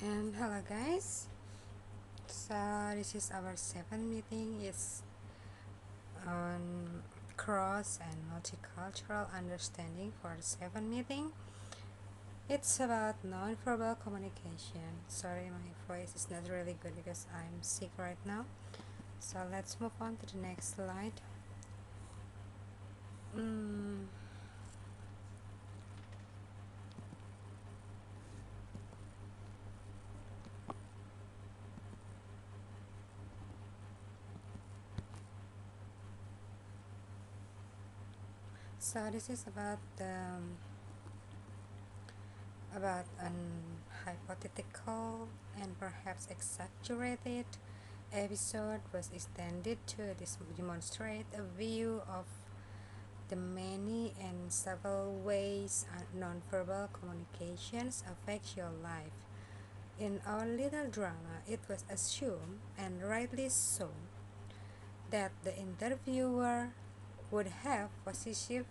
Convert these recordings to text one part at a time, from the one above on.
And hello guys, so this is our seventh meeting. It's on cross and multicultural understanding for the seventh meeting. It's about non-verbal communication. Sorry, my voice is not really good because I'm sick right now. So let's move on to the next slide. Mm, so this is about an hypothetical and perhaps exaggerated episode was extended to demonstrate a view of the many and several ways nonverbal communications affect your life. In our little drama, it was assumed, and rightly so, that the interviewer would have positive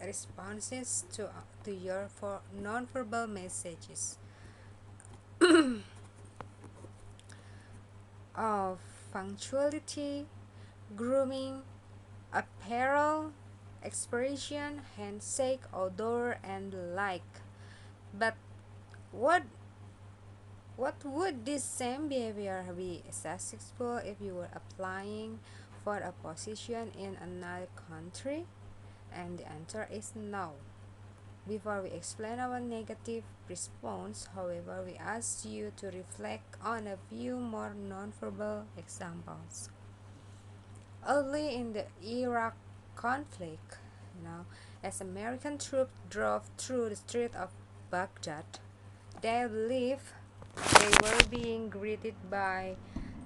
responses to your nonverbal messages of punctuality, grooming, apparel, expression, handshake, odor, and the like. But what what would this same behavior be successful if you were applying for a position in another country? And the answer is no. Before we explain our negative response, however, we ask you to reflect on a few more nonverbal examples. Early in the Iraq conflict, as American troops drove through the street of Baghdad, they believed they were being greeted by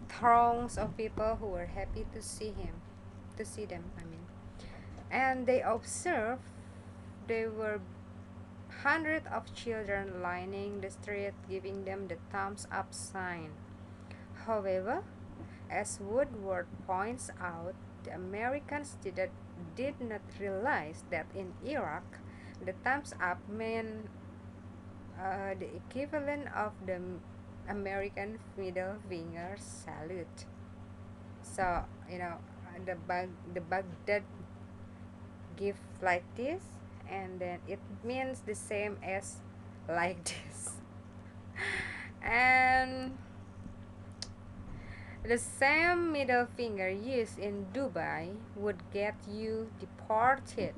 throngs of people who were happy to see them. And they observed there were hundreds of children lining the street, giving them the thumbs up sign. However, as Woodward points out, the Americans did not realize that in Iraq, the thumbs up meant the equivalent of the American middle finger salute. So the Baghdad give like this, and then it means the same as like this. And the same middle finger used in Dubai would get you deported.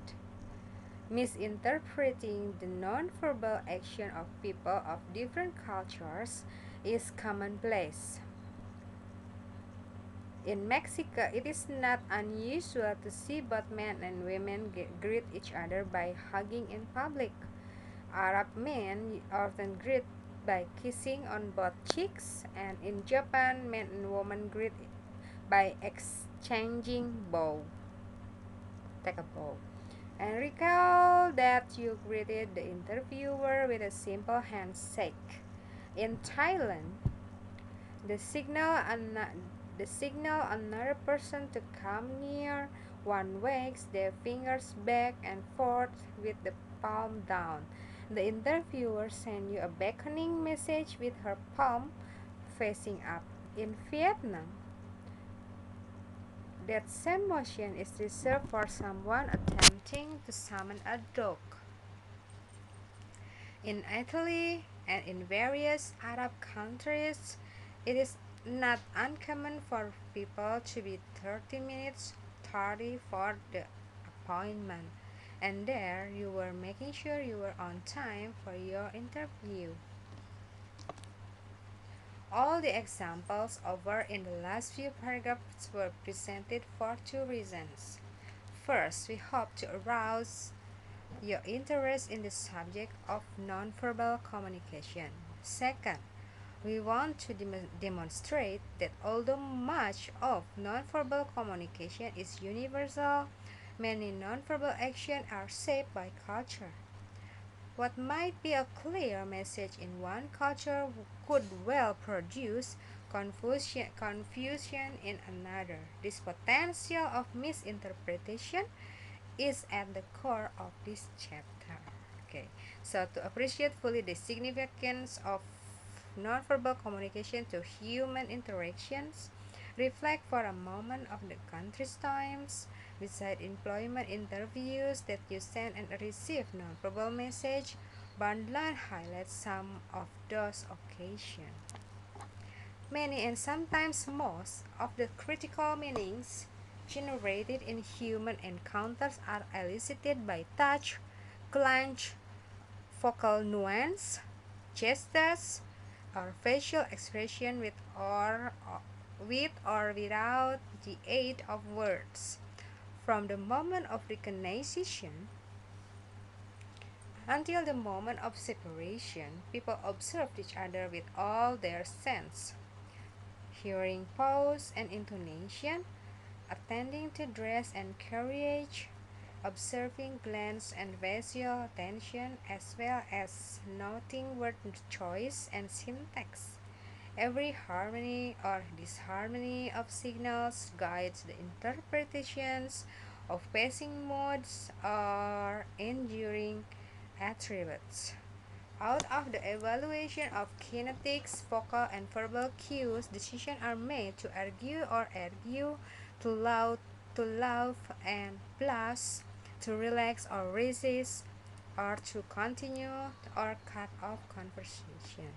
Misinterpreting the nonverbal action of people of different cultures is commonplace. In Mexico, it is not unusual to see both men and women greet each other by hugging in public. Arab men often greet by kissing on both cheeks, and in Japan, men and women greet by exchanging bow. Take a bow. And recall that you greeted the interviewer with a simple handshake. In Thailand, the signal another person to come near, one wags their fingers back and forth with the palm down. The interviewer sends you a beckoning message with her palm facing up. In Vietnam, that same motion is reserved for someone attempting to summon a dog. In Italy and in various Arab countries, it is not uncommon for people to be 30 minutes tardy for the appointment, and there you were making sure you were on time for your interview. All the examples over in the last few paragraphs were presented for two reasons. First, we hope to arouse your interest in the subject of nonverbal communication. Second, we want to demonstrate that although much of nonverbal communication is universal, many nonverbal actions are shaped by culture. What might be a clear message in one culture could well produce confusion in another. This potential of misinterpretation is at the core of this chapter. Okay, so to appreciate fully the significance of nonverbal communication to human interactions. Reflect for a moment of the country's times. Beside employment interviews that you send and receive nonverbal message, Bandlan highlights some of those occasions. Many and sometimes most of the critical meanings generated in human encounters are elicited by touch, clench, vocal nuance, gestures, or facial expression with or without the aid of words. From the moment of recognition until the moment of separation, people observed each other with all their senses, hearing pause and intonation, attending to dress and carriage, observing glance and facial tension, as well as noting word choice and syntax. Every harmony or disharmony of signals guides the interpretations of passing modes or enduring attributes. Out of the evaluation of kinetics, vocal and verbal cues, decisions are made to argue, to love and plus, to relax or resist, or to continue or cut off conversation.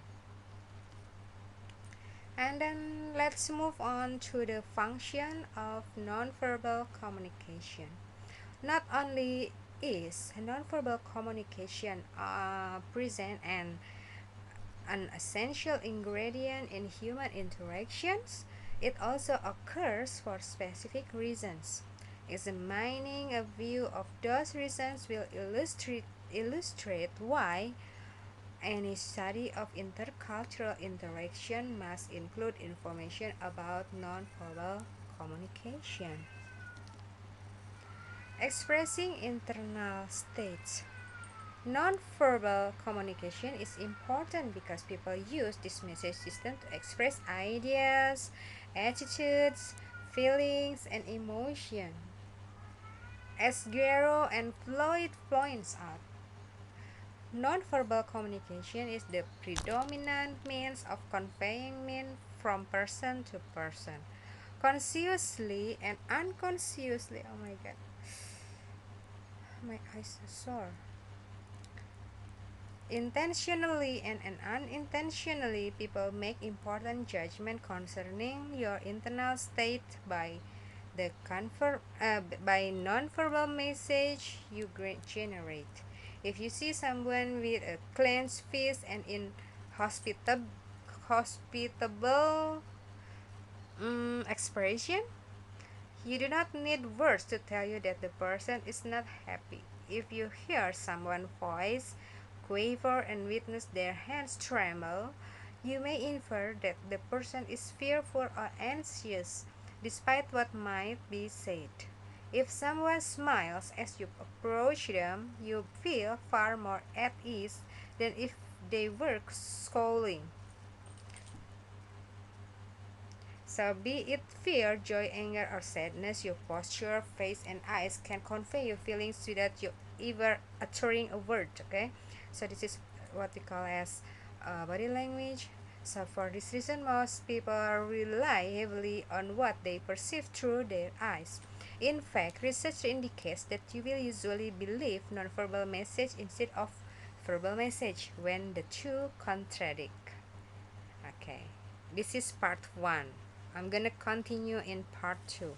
And then let's move on to the function of nonverbal communication. Not only is nonverbal communication present and an essential ingredient in human interactions, it also occurs for specific reasons. Examining a view of those reasons will illustrate why any study of intercultural interaction must include information about nonverbal communication. Expressing internal states. Nonverbal communication is important because people use this message system to express ideas, attitudes, feelings, and emotion. As Guerrero and Floyd points out, nonverbal communication is the predominant means of conveying meaning from person to person. Consciously and unconsciously, oh my god, my eyes are sore. Intentionally and unintentionally, people make important judgment concerning your internal state by non-verbal message you generate. If you see someone with a clenched fist and in hospitable expression, you do not need words to tell you that the person is not happy. If you hear someone's voice quaver and witness their hands tremble, you may infer that the person is fearful or anxious, despite what might be said. If someone smiles as you approach them, you feel far more at ease than if they were scowling. So, be it fear, joy, anger, or sadness, your posture, face, and eyes can convey your feelings without you ever uttering a word. Okay, so this is what we call as body language. So, for this reason, most people rely heavily on what they perceive through their eyes. In fact, research indicates that you will usually believe nonverbal message instead of verbal message when the two contradict. Okay, this is part 1. I'm gonna continue in part 2.